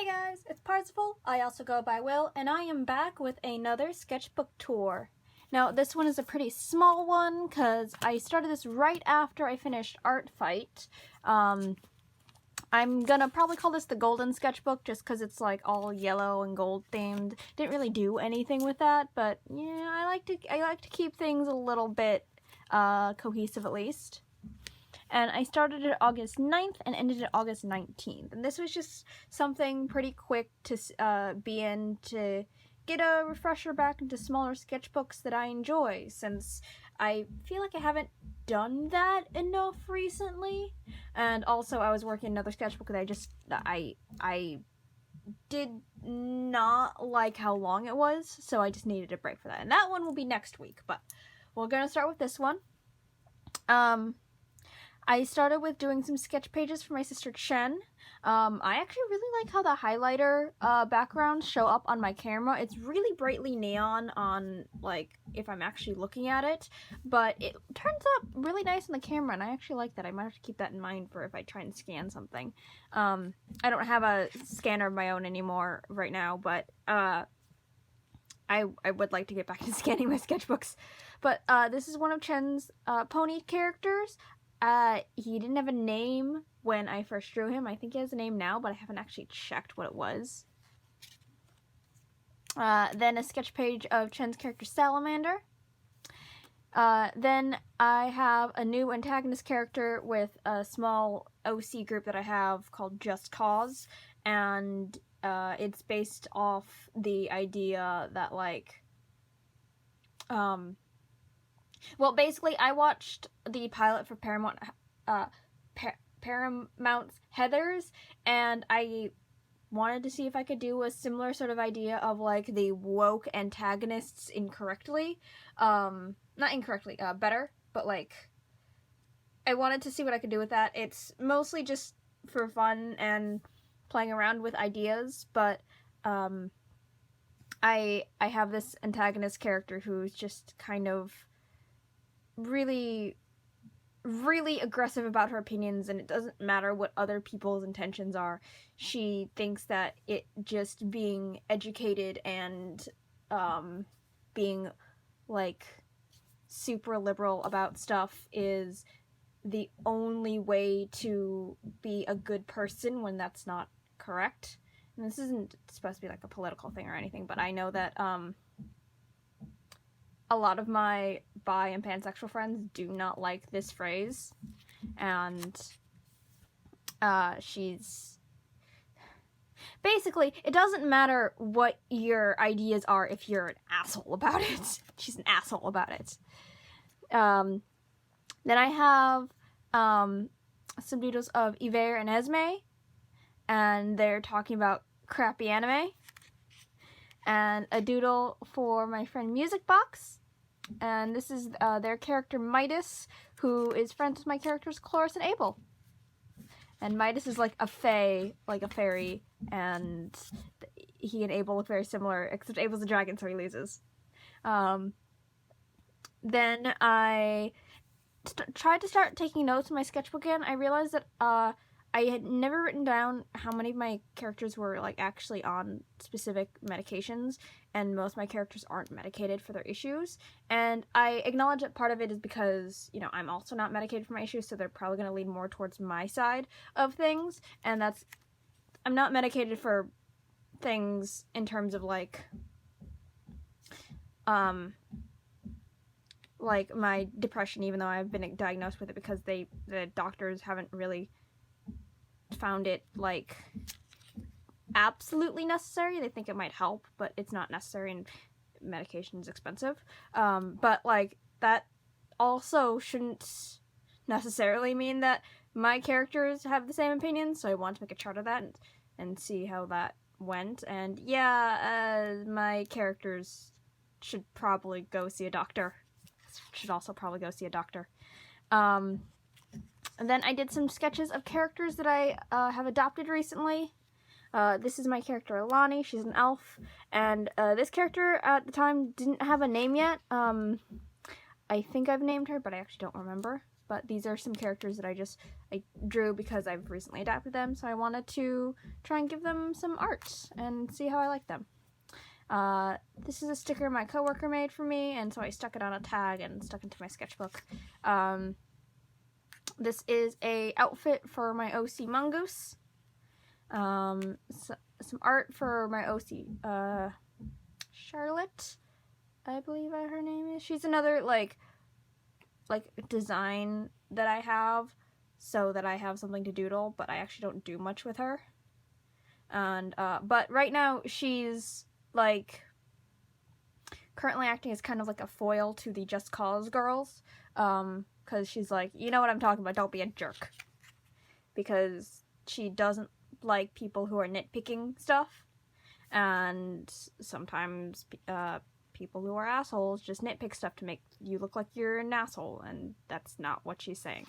Hey guys, it's Parzival. I also go by Will, and I am back with another sketchbook tour. Now, this one is a pretty small one, because I started this right after I finished Art Fight. I'm gonna probably call this the Golden Sketchbook, just because it's like all yellow and gold themed. Didn't really do anything with that, but yeah, I like to keep things a little bit cohesive at least. And I started it August 9th and ended it August 19th. And this was just something pretty quick to be in, to get a refresher back into smaller sketchbooks that I enjoy, since I feel like I haven't done that enough recently. And also I was working another sketchbook that I did not like how long it was, so I just needed a break for that. And that one will be next week, but we're gonna start with this one. I started with doing some sketch pages for my sister Chen. I actually really like how the highlighter backgrounds show up on my camera. It's really brightly neon on, like, if I'm actually looking at it, but it turns out really nice on the camera, and I actually like that. I might have to keep that in mind for if I try and scan something. I don't have a scanner of my own anymore right now, but I would like to get back to scanning my sketchbooks. But this is one of Chen's pony characters. He didn't have a name when I first drew him. I think he has a name now, but I haven't actually checked what it was. Then a sketch page of Chen's character Salamander. Then I have a new antagonist character with a small OC group that I have called Just Cause, and it's based off the idea that, like, well, basically, I watched the pilot for Paramount's Heathers, and I wanted to see if I could do a similar sort of idea of, like, the woke antagonists incorrectly. Not incorrectly, better, but, like, I wanted to see what I could do with that. It's mostly just for fun and playing around with ideas, but, I have this antagonist character who's just kind of really aggressive about her opinions, and it doesn't matter what other people's intentions are. She thinks that it just being educated and being, like, super liberal about stuff is the only way to be a good person, when that's not correct. And this isn't supposed to be like a political thing or anything, but I know that a lot of my bi and pansexual friends do not like this phrase, and she's basically, it doesn't matter what your ideas are if you're an asshole about it. She's an asshole about it. Then I have some doodles of Yver and Esme, and they're talking about crappy anime. And a doodle for my friend Music Box, and this is their character Midas, who is friends with my characters Cloris and Abel. And Midas is like a fae, like a fairy, and he and Abel look very similar, except Abel's a dragon, so he loses. Then I tried to start taking notes in my sketchbook again. I realized that I had never written down how many of my characters were, like, actually on specific medications, and most of my characters aren't medicated for their issues. And I acknowledge that part of it is because, you know, I'm also not medicated for my issues, so they're probably going to lean more towards my side of things, and that's, I'm not medicated for things in terms of, like my depression, even though I've been diagnosed with it, because the doctors haven't really found it, like, absolutely necessary. They think it might help, but it's not necessary, and medication is expensive. But, like, that also shouldn't necessarily mean that my characters have the same opinions, so I want to make a chart of that and see how that went. And yeah, my characters should probably go see a doctor. Should also probably go see a doctor. And then I did some sketches of characters that I have adopted recently. This is my character Alani. She's an elf, and this character at the time didn't have a name yet. I think I've named her, but I actually don't remember. but these are some characters that I drew because I've recently adapted them, so I wanted to try and give them some art and see how I like them. This is a sticker my coworker made for me, and so I stuck it on a tag and stuck into my sketchbook. This is a outfit for my OC Mongoose. Some art for my OC, Charlotte, I believe her name is. She's another, like design that I have, so that I have something to doodle, but I actually don't do much with her. And, but right now she's, like, currently acting as kind of like a foil to the Just Cause girls, because she's like, you know what I'm talking about, don't be a jerk. Because she doesn't like people who are nitpicking stuff, and sometimes people who are assholes just nitpick stuff to make you look like you're an asshole, and that's not what she's saying.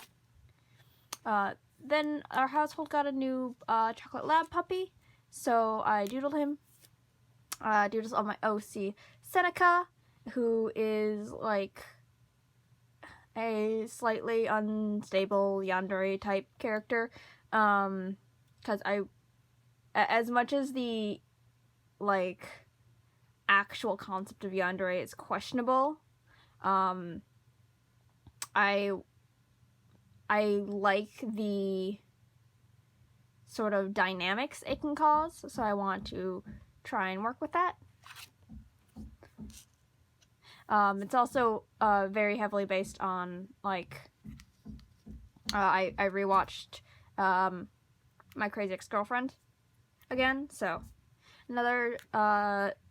Then our household got a new chocolate lab puppy, so I doodled him. Doodles on my OC Seneca, who is like a slightly unstable yandere type character, because as much as the, like, actual concept of yandere is questionable, I like the sort of dynamics it can cause, so I want to try and work with that. It's also very heavily based on, like, I rewatched My Crazy Ex-Girlfriend again, so another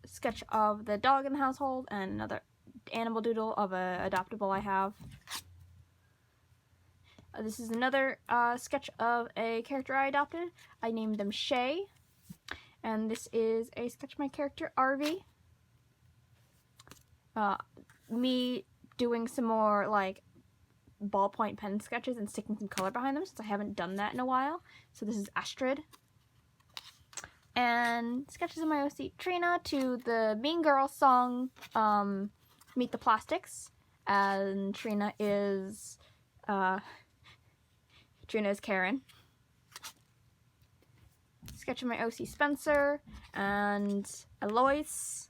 sketch of the dog in the household, and another animal doodle of a adoptable I have. This is another sketch of a character I adopted. I named them Shay, and this is a sketch of my character Arvy. Me doing some more, like, ballpoint pen sketches and sticking some color behind them, since I haven't done that in a while. So this is Astrid. And sketches of my OC Trina to the Mean Girls song, Meet the Plastics. And Trina is Karen. Sketch of my OC Spencer and Alois.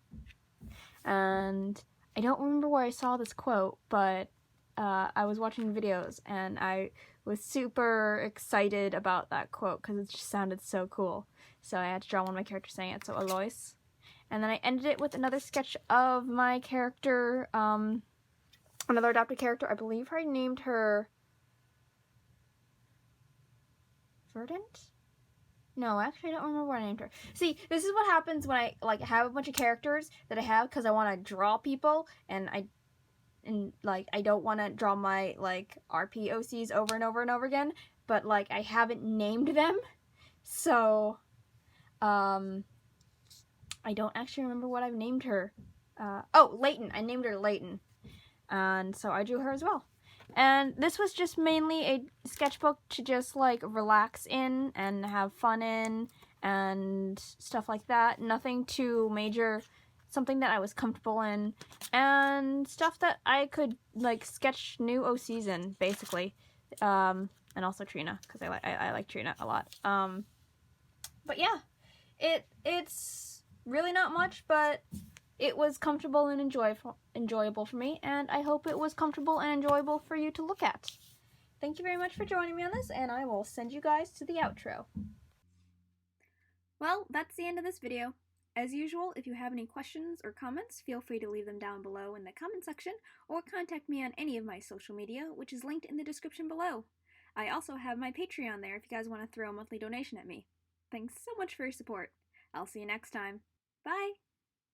And I don't remember where I saw this quote, but I was watching videos and I was super excited about that quote because it just sounded so cool. So I had to draw one of my characters saying it, so Alois. And then I ended it with another sketch of my character, another adopted character. I believe I named her Verdant? No, actually I don't remember what I named her. See, this is what happens when I, like, have a bunch of characters that I have because I want to draw people, and I don't want to draw my, like, RP OCs over and over and over again, but, like, I haven't named them, so, I don't actually remember what I've named her. Oh, Layton. I named her Layton, and so I drew her as well. And this was just mainly a sketchbook to just, like, relax in and have fun in and stuff like that. Nothing too major. Something that I was comfortable in. And stuff that I could, like, sketch new OCs in, basically. And also Trina, because I like Trina a lot. But yeah, it's really not much, but it was comfortable and enjoyable for me, and I hope it was comfortable and enjoyable for you to look at. Thank you very much for joining me on this, and I will send you guys to the outro. Well, that's the end of this video. As usual, if you have any questions or comments, feel free to leave them down below in the comment section, or contact me on any of my social media, which is linked in the description below. I also have my Patreon there if you guys want to throw a monthly donation at me. Thanks so much for your support. I'll see you next time. Bye!